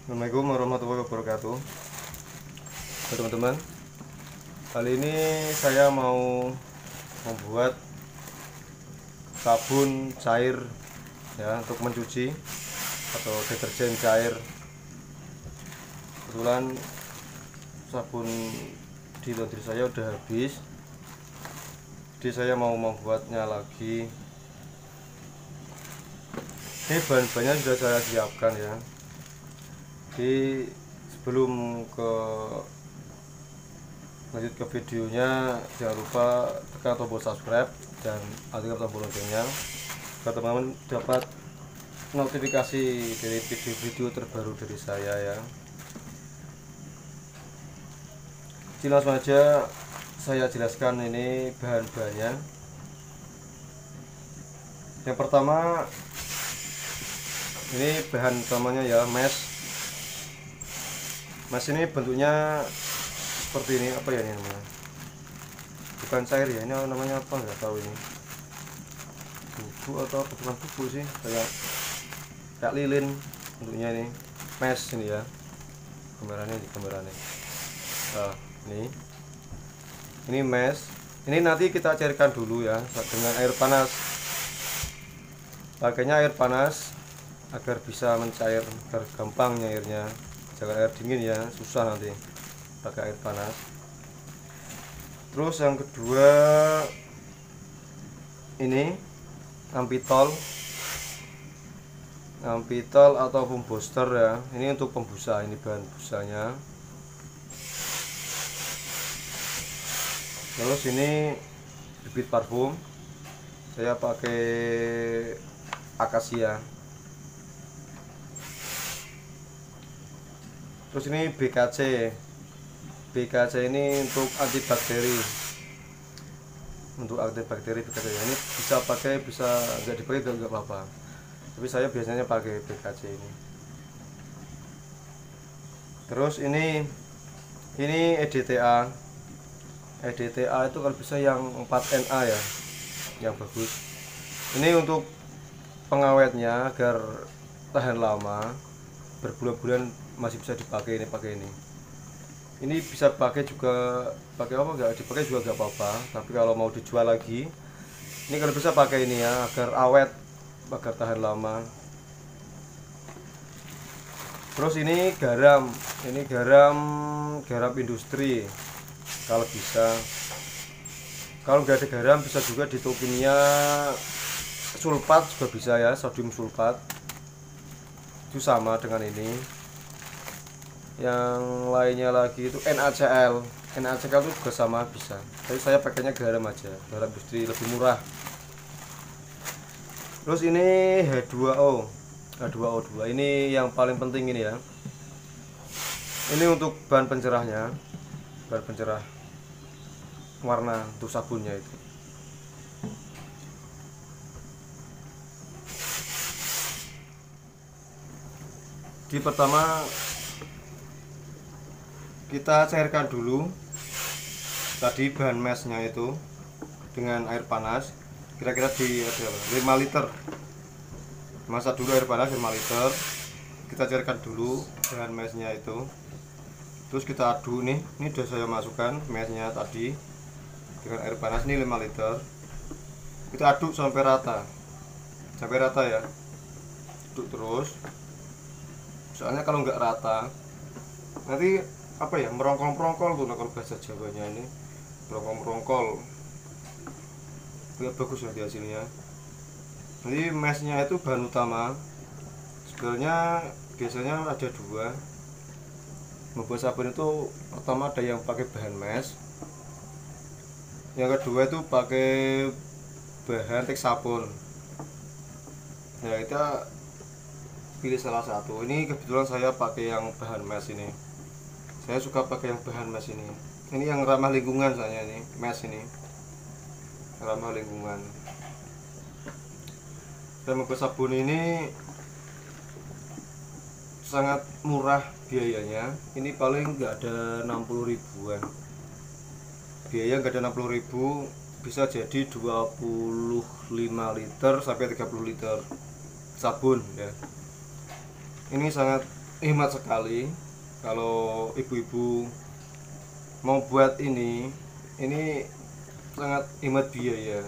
Assalamualaikum warahmatullahi wabarakatuh. Teman-teman, kali ini saya mau membuat sabun cair ya untuk mencuci atau deterjen cair. Kebetulan sabun di laundry saya udah habis, jadi saya mau membuatnya lagi. Ini bahan-bahannya sudah saya siapkan ya. Jadi sebelum lanjut ke videonya, jangan lupa tekan tombol subscribe dan aktifkan tombol loncengnya agar teman-teman dapat notifikasi dari video-video terbaru dari saya ya. Jadi langsung aja saya jelaskan ini bahan-bahannya. Yang pertama, ini bahan utamanya ya mesh. Mesh ini bentuknya seperti ini, apa ya ini namanya? Bukan cair ya, ini namanya apa nggak tahu ini. Buku atau bukan buku sih, kayak lilin bentuknya ini. Mesh ini ya. Gambarannya. Nah, ini mesh. Ini nanti kita cairkan dulu ya dengan air panas. Pakainya air panas agar bisa mencair, agar gampang nyairnya. Jangan air dingin ya, susah nanti pakai air panas. Terus yang kedua, ini ampitol ataupun booster ya. Ini untuk pembusa, ini bahan busanya. Terus ini bibit parfum, saya pakai akasia. Terus ini BKC ini untuk antibakteri, BKC ini bisa pakai, bisa nggak dipakai nggak apa-apa, tapi saya biasanya pakai BKC ini. Terus ini EDTA itu kalau bisa yang 4NA ya, yang bagus. Ini untuk pengawetnya agar tahan lama, berbulan-bulan masih bisa dipakai. Ini bisa pakai juga, pakai apa nggak dipakai juga nggak apa-apa, tapi kalau mau dijual lagi, ini kalau bisa pakai ini ya, agar awet, agar tahan lama. Terus ini garam industri kalau bisa. Kalau nggak ada garam, bisa juga ditopinya sulfat juga bisa ya, sodium sulfat. Itu sama dengan ini. Yang lainnya lagi itu NaCl itu juga sama bisa, tapi saya pakainya garam aja, garam industri lebih murah. Terus ini H2O2, ini yang paling penting ini ya. Ini untuk bahan pencerahnya, bahan pencerah warna untuk sabunnya itu. Di pertama kita cairkan dulu tadi bahan meshnya itu dengan air panas, kira-kira di 5 liter. Masak dulu air panas 5 liter, kita cairkan dulu bahan meshnya itu. Terus kita aduk nih, ini sudah saya masukkan meshnya tadi dengan air panas ini 5 liter. Kita aduk sampai rata ya, aduk terus. Soalnya kalau nggak rata nanti apa ya, merongkol tuh kalau bahasa Jawanya ini, merongkol nggak bagus nanti hasilnya. Jadi meshnya itu bahan utama, sebenarnya biasanya ada dua. Membuat sabun itu pertama ada yang pakai bahan mesh, yang kedua itu pakai bahan tek sabun. Nah, kita pilih salah satu. Ini kebetulan saya pakai yang bahan mesh ini. Saya suka pakai yang bahan mesh ini. Ini yang ramah lingkungan, soalnya ini mesh ini ramah lingkungan. Dan membuat sabun ini sangat murah biayanya. Ini paling nggak ada 60 ribuan. Biaya nggak ada 60 ribu, bisa jadi 25 liter sampai 30 liter sabun ya. Ini sangat hemat sekali kalau ibu-ibu mau buat ini sangat hemat biaya.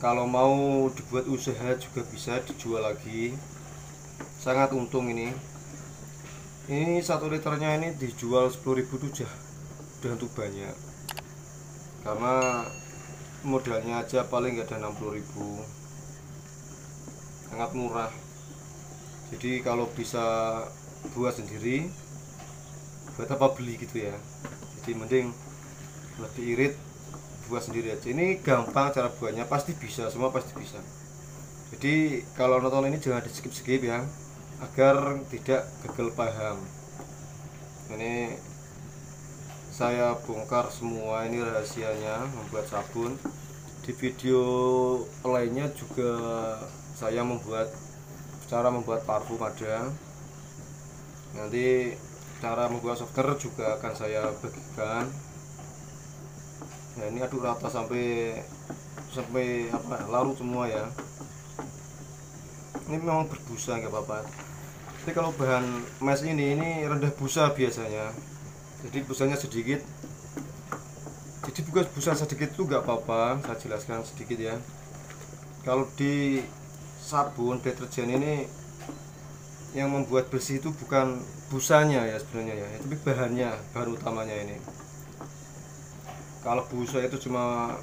Kalau mau dibuat usaha juga bisa dijual lagi, sangat untung ini 1 liternya ini dijual 10.000 tuh udah untuk banyak, karena modalnya aja paling nggak ada 60.000, sangat murah. Jadi kalau bisa buat sendiri, buat apa beli gitu ya, jadi mending lebih irit buat sendiri aja. Ini gampang cara buatnya, pasti bisa, semua pasti bisa. Jadi kalau nonton ini jangan di skip ya, agar tidak gagal paham. Ini saya bongkar semua ini rahasianya membuat sabun. Di video lainnya juga saya cara membuat parfum ada. Nanti cara membuat softener juga akan saya bagikan. Nah, ini aduk rata sampai larut semua ya. Ini memang berbusa nggak apa-apa. Tapi kalau bahan mes ini rendah busa biasanya, jadi busanya sedikit. Jadi busa sedikit itu nggak apa-apa, saya jelaskan sedikit ya. Kalau di sabun deterjen ini yang membuat bersih itu bukan busanya ya sebenarnya ya, tapi bahan utamanya ini. Kalau busa itu cuma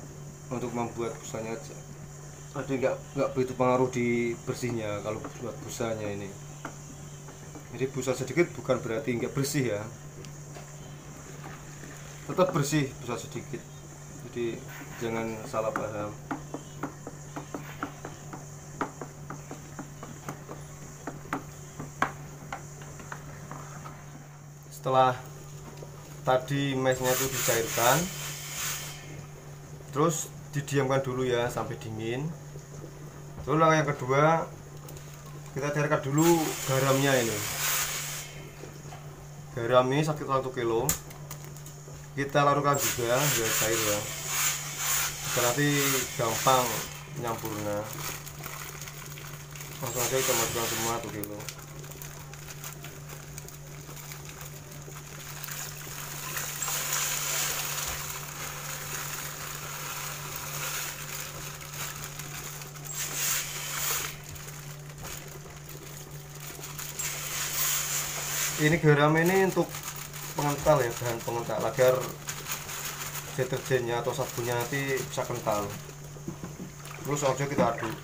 untuk membuat busanya aja, jadi nggak begitu pengaruh di bersihnya kalau buat busanya ini. Jadi busa sedikit bukan berarti nggak bersih ya, tetap bersih busa sedikit. Jadi jangan salah paham. Setelah tadi mesnya itu dicairkan, terus didiamkan dulu ya sampai dingin. Terus langkah yang kedua, kita cairkan dulu garamnya ini. Garam ini 1 kilo kita larutkan juga biar cair ya, agar nanti gampang nyampurnya. Langsung aja kita masukkan semua 1 kilo. Ini garam ini untuk pengental ya, bahan pengental agar deterjennya atau sabunnya nanti bisa kental. Terus aja kita aduk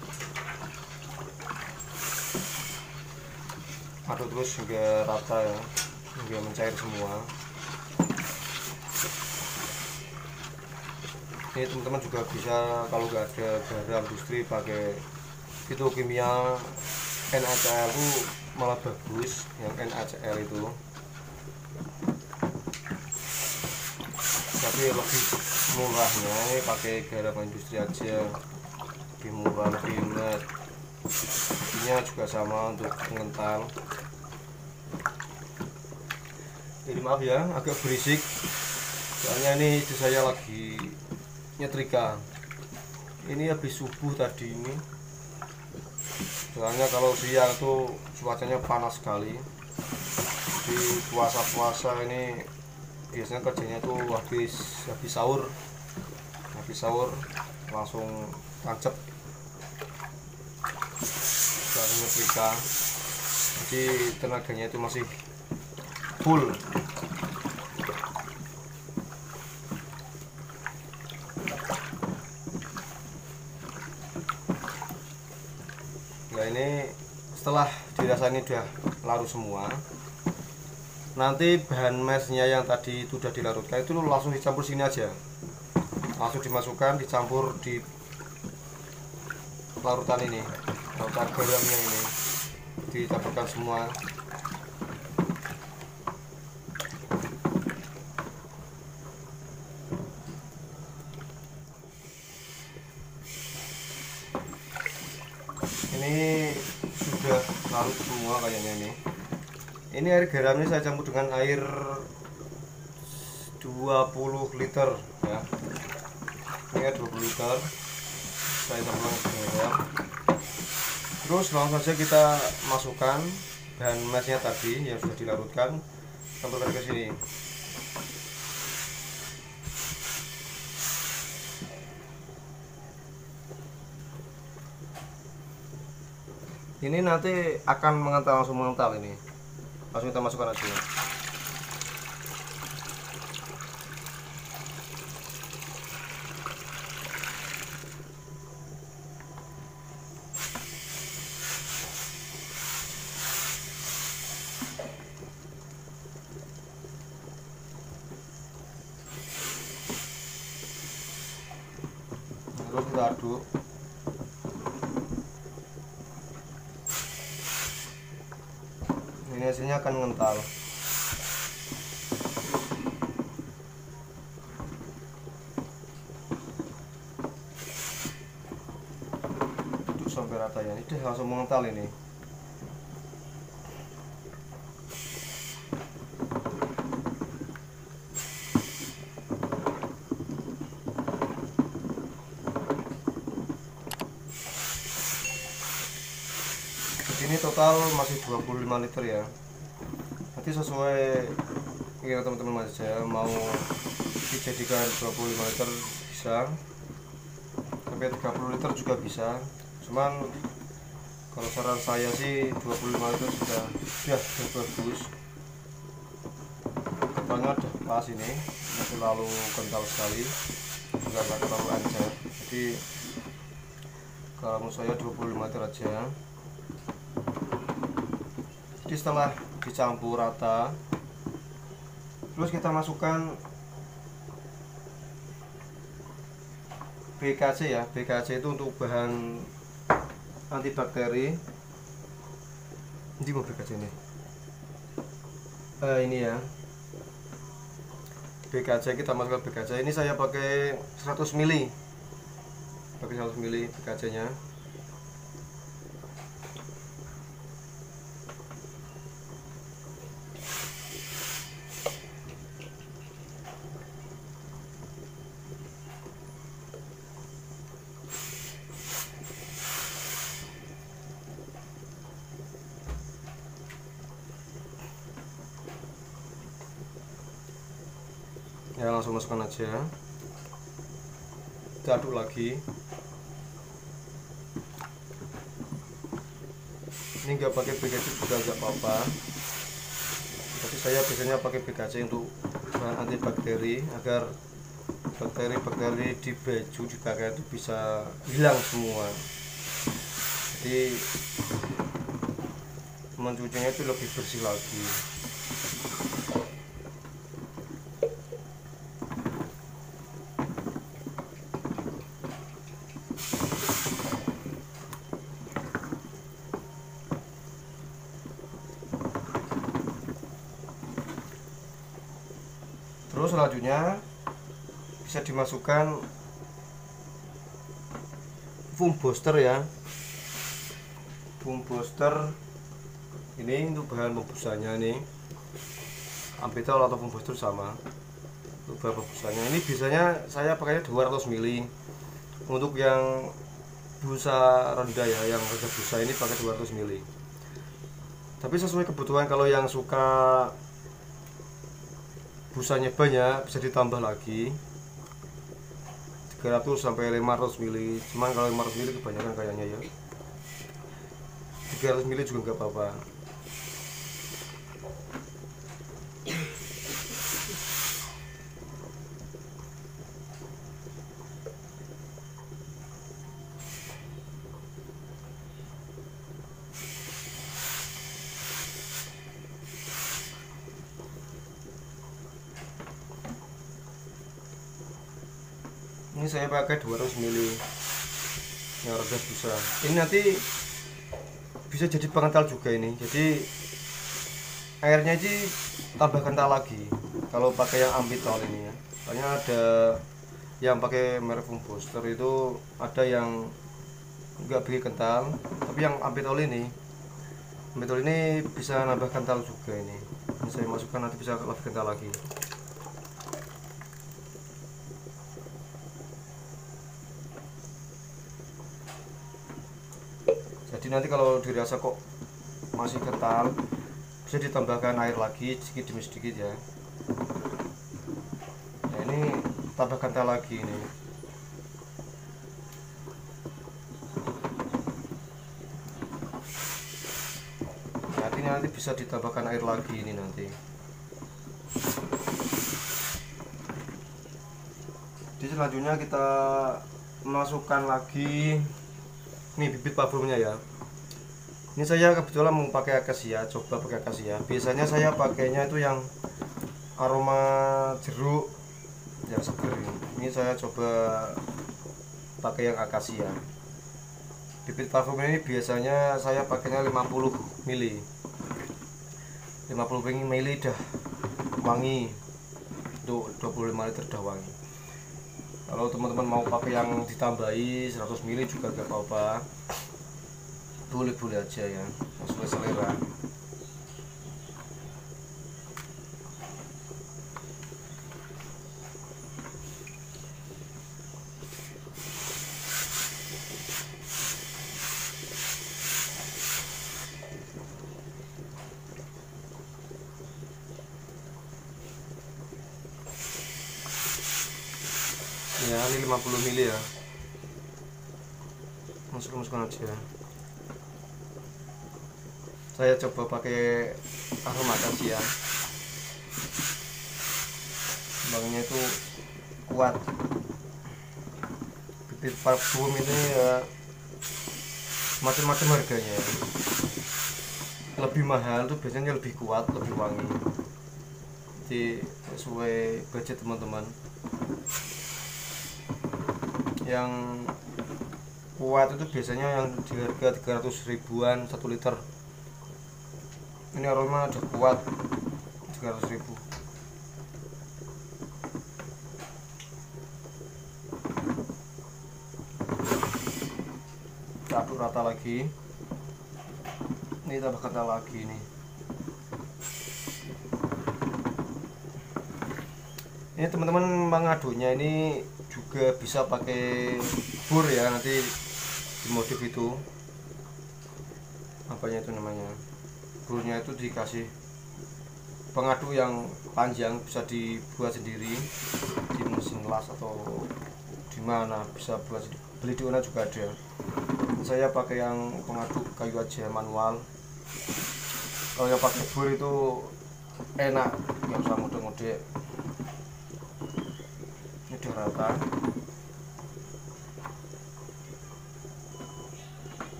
terus hingga rata ya, hingga mencair semua. Ini teman-teman juga bisa, kalau nggak ada garam industri, pakai kimia NaCl itu malah bagus, yang NaCl itu, tapi lebih murahnya ini pakai garam industri aja, lebih murah, lebih hemat. Ini juga sama untuk pengental. Jadi maaf ya agak berisik, soalnya ini istri saya lagi nyetrika. Ini habis subuh tadi ini, soalnya kalau siang tuh cuacanya panas sekali. Di puasa ini biasanya kerjanya tuh habis sahur langsung tancap langsung nyetrika, jadi tenaganya itu masih full. Nah ini setelah dirasa ini udah larut semua, nanti bahan mesnya yang tadi itu udah dilarutkan itu langsung dicampur sini aja, langsung dimasukkan, dicampur di larutan ini, larutan garamnya ini dicampurkan semua. Ini sudah larut semua kayaknya ini. Ini air garam ini saya campur dengan air 20 liter ya. Ini air 20 liter saya campur dengan garam. Terus langsung saja kita masukkan bahan mesnya tadi yang sudah dilarutkan, campurkan ke sini. Ini nanti akan mengental, langsung mengental ini. Langsung kita masukkan aja. Terus kita aduk. Ini hasilnya akan mengental. Aduk sampai rata ya. Ini udah langsung mengental ini. Ini total masih 25 liter ya. Nanti sesuai kira teman-teman aja, mau dijadikan 25 liter bisa, sampai 30 liter juga bisa. Cuman kalau saran saya sih 25 liter sudah bagus. Kentalnya udah pas ini, nggak terlalu kental sekali, juga nggak terlalu encer. Jadi kalau menurut saya 25 liter aja. Jadi setelah dicampur rata, terus kita masukkan BKC ya. BKC itu untuk bahan antibakteri. Ini mau BKC ini. Ini ya. BKC, kita masukkan BKC. Ini saya pakai 100 ml. Pakai 100 ml BKC-nya. Ya, langsung masukkan aja, kita aduk lagi. Ini nggak pakai BKC juga nggak apa-apa, tapi saya biasanya pakai BKC untuk bahan antibakteri, agar bakteri-bakteri di baju, di pakaian itu bisa hilang semua. Jadi mencucinya itu lebih bersih lagi. Terus selanjutnya bisa dimasukkan foam booster ya. Foam booster ini untuk bahan pembusanya nih, Ampitol atau foam booster sama. Untuk bahan pembusanya ini biasanya saya pakainya 200 ml. Untuk yang busa rendah ya, yang rendah busa ini pakai 200 ml. Tapi sesuai kebutuhan, kalau yang suka busanya banyak bisa ditambah lagi 300 sampai 500 ml. Cuman kalau 500 ml kebanyakan kayaknya ya. 300 ml juga nggak apa-apa. Ini saya pakai 200 ml yang rendah busa. Ini nanti bisa jadi pengental juga ini. Jadi airnya sih tambah kental lagi kalau pakai yang Ampitol ini ya. Soalnya ada yang pakai merek foam booster itu ada yang nggak bikin kental, tapi yang Ampitol ini bisa nambah kental juga ini. Ini saya masukkan, nanti bisa lebih kental lagi. Jadi nanti kalau dirasa kok masih kental, bisa ditambahkan air lagi sedikit demi sedikit ya. Nah ini tambah kental lagi ini. Nanti bisa ditambahkan air lagi ini nanti. Jadi selanjutnya kita masukkan lagi nih bibit parfumnya ya. Ini saya kebetulan mau pakai akasia, coba pakai akasia. Biasanya saya pakainya itu yang aroma jeruk yang seger. Ini saya coba pakai yang akasia. Bibit parfum ini biasanya saya pakainya 50 ml. 50 ml dah wangi, untuk 25 liter dah wangi. Kalau teman-teman mau pakai yang ditambahi 100 ml juga gak apa-apa, boleh-boleh aja ya, sesuai selera. Ya ini 50 ml ya, masukkan aja. Saya coba pakai aroma akasia, bangnya itu kuat. Bibit parfum ini ya macam-macam harganya, lebih mahal tuh biasanya lebih kuat, lebih wangi. Jadi sesuai budget teman-teman. Yang kuat itu biasanya yang di harga 300 ribuan 1 liter. Ini aroma udah kuat, 300 ribu. Aduk rata lagi. Ini tambah kental lagi nih. Ini teman-teman mengaduknya ini juga bisa pakai bur ya, nanti dimodif itu apanya itu namanya, burnya itu dikasih pengaduk yang panjang, bisa dibuat sendiri di mesin las atau di mana bisa buat sendiri. Beli di mana juga ada. Saya pakai yang pengaduk kayu aja manual. Kalau yang pakai bur itu enak, nggak usah ngode-ngode. Ini udah rata.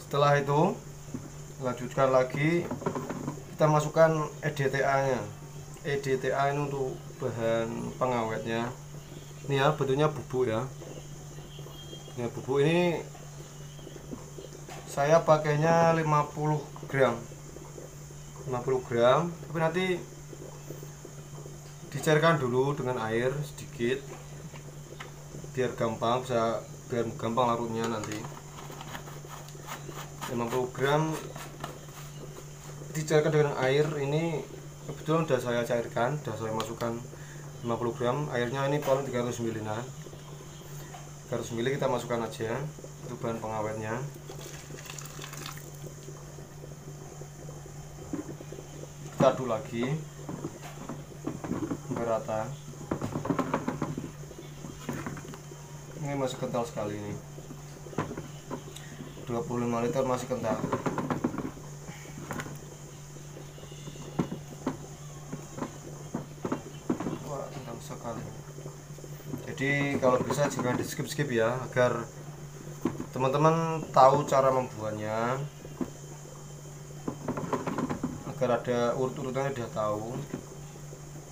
Setelah itu lanjutkan lagi, kita masukkan EDTA nya. EDTA ini untuk bahan pengawetnya. Ini ya bentuknya bubuk ya. Nah, bubuk ini saya pakainya 50 gram 50 gram, tapi nanti dicairkan dulu dengan air sedikit biar gampang larutnya nanti. 50 gram dicairkan dengan air. Ini kebetulan sudah saya cairkan, sudah saya masukkan 50 gram. Airnya ini paling 300 ml. 300 ml kita masukkan aja, itu bahan pengawetnya. Kita aduk lagi sampai rata. Ini masih kental sekali ini, 25 liter masih kental. Wah, kental sekali. Jadi kalau bisa jangan di skip ya, agar teman-teman tahu cara membuatnya, agar ada urut-urutannya, dia tahu,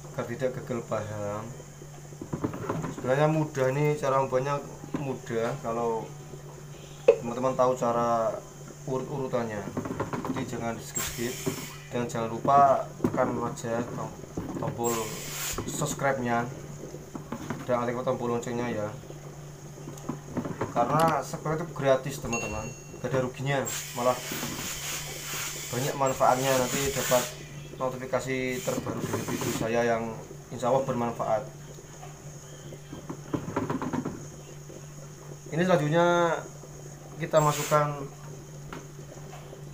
agar tidak gagal paham. Sebenarnya mudah, ini cara membuatnya mudah kalau teman-teman tahu cara urut-urutannya. Jadi jangan di skip dan jangan lupa tekan aja tombol subscribe-nya dan aktifkan tombol loncengnya ya, karena subscribe itu gratis teman-teman, gak ada ruginya, malah banyak manfaatnya. Nanti dapat notifikasi terbaru dari video saya yang insya Allah bermanfaat. Ini selanjutnya kita masukkan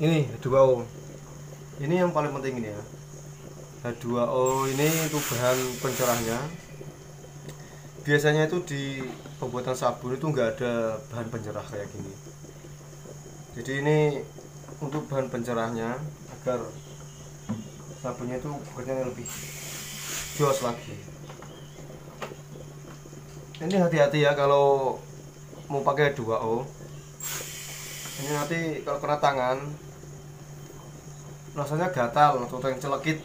ini H2O. Ini yang paling penting ini ya. H2O ini itu bahan pencerahnya. Biasanya itu di pembuatan sabun itu enggak ada bahan pencerah kayak gini. Jadi ini untuk bahan pencerahnya agar sabunnya itu bekerja lebih jos lagi. Ini hati-hati ya kalau mau pakai H2O. Ini nanti kalau kena tangan rasanya gatal atau yang celekit.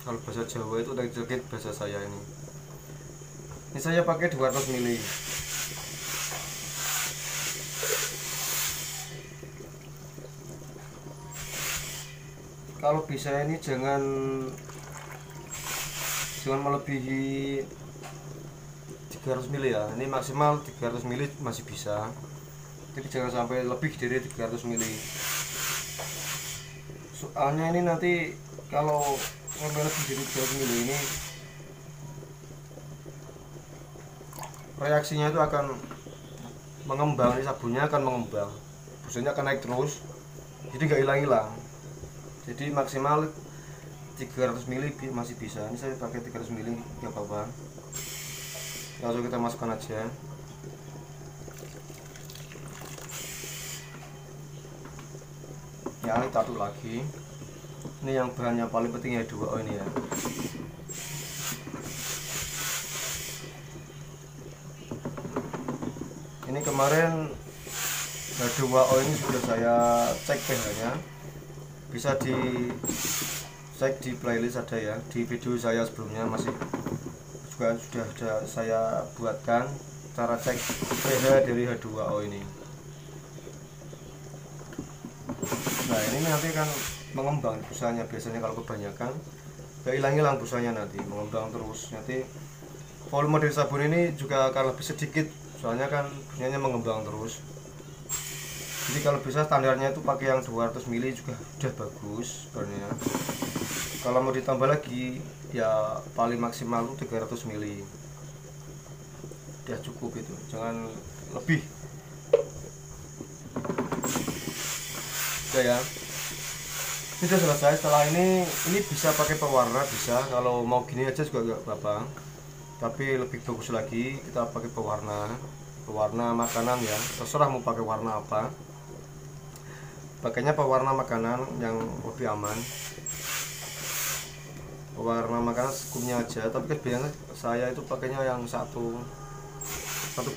Kalau bahasa Jawa itu yang celekit bahasa saya ini. Ini saya pakai 200 ml. Kalau bisa ini jangan melebihi 300 ml ya. Ini maksimal 300 ml masih bisa. Jadi jangan sampai lebih dari 300 ml. Soalnya ini nanti kalau sampai lebih dari 300 ml ini reaksinya itu akan mengembang, ini sabunnya akan mengembang, busanya akan naik terus, jadi nggak hilang-hilang. Jadi maksimal 300 ml masih bisa. Ini saya pakai 300 ml, nggak apa-apa. Langsung kita masukkan aja. Ya, kita aduk lagi. Ini yang bahan yang paling penting ya H2O ini ya. Ini kemarin H2O ini sudah saya cek pH-nya. Bisa dicek di playlist ada ya. Di video saya sebelumnya masih juga sudah ada saya buatkan cara cek pH dari H2O ini. Nah, ini nanti akan mengembang busanya. Biasanya kalau kebanyakan gak hilang-hilang busanya, nanti mengembang terus. Nanti volume dari sabun ini juga akan lebih sedikit, soalnya kan busanya mengembang terus. Jadi kalau bisa standarnya itu pakai yang 200 ml juga sudah bagus sebenarnya. Kalau mau ditambah lagi ya paling maksimal itu 300 ml. Udah cukup itu, jangan lebih. Udah ya. Ini sudah selesai. Setelah ini bisa pakai pewarna, bisa. Kalau mau gini aja juga gak apa-apa. Tapi lebih bagus lagi kita pakai pewarna makanan ya. Terserah mau pakai warna apa. Pakainya pewarna makanan yang lebih aman. Pewarna makanan secukupnya aja. Tapi biasanya saya itu pakainya yang satu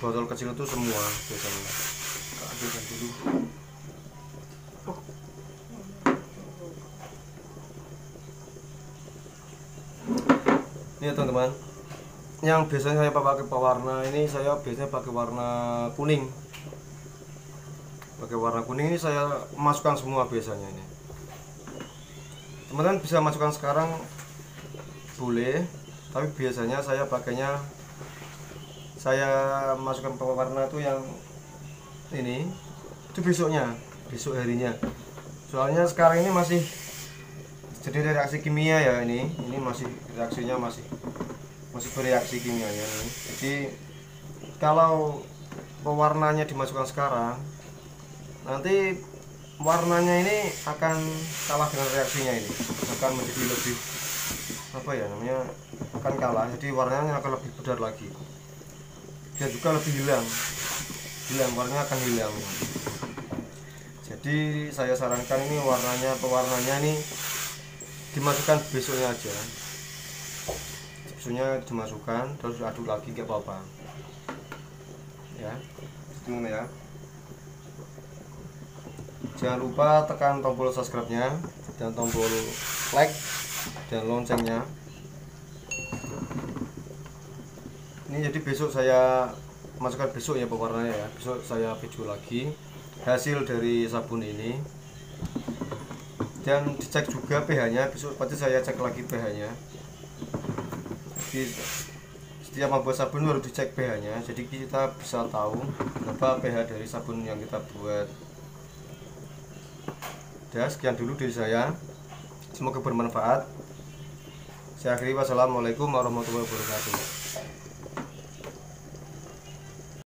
botol kecil itu semua biasanya. Ambilkan dulu. Ini ya teman-teman, yang biasanya saya pakai pewarna ini, saya biasanya pakai warna kuning. Pakai warna kuning ini saya masukkan semua biasanya ini. Teman-teman bisa masukkan sekarang boleh, tapi biasanya saya pakainya, saya masukkan pewarna itu yang ini itu besok harinya. Soalnya sekarang ini masih jadi reaksi kimia ya, ini masih reaksinya masih bereaksi kimianya nih. Jadi kalau pewarnanya dimasukkan sekarang, nanti warnanya ini akan kalah dengan reaksinya, ini akan menjadi lebih apa ya namanya, akan kalah. Jadi warnanya akan lebih pudar lagi, dan juga lebih hilang, warnanya akan hilang. Jadi saya sarankan ini pewarnanya ini dimasukkan besoknya aja. Besoknya dimasukkan terus aduk lagi, gak apa-apa ya. Itu ya. Jangan lupa tekan tombol subscribe-nya dan tombol like dan loncengnya. Ini jadi besok saya masukkan besok ya pewarnanya ya. Besok saya video lagi hasil dari sabun ini. Dan dicek juga pH-nya, besok pasti saya cek lagi pH-nya. Jadi setiap membuat sabun harus dicek pH-nya, jadi kita bisa tahu berapa pH dari sabun yang kita buat. Ya, sekian dulu dari saya, semoga bermanfaat. Saya akhiri, wassalamualaikum warahmatullahi wabarakatuh.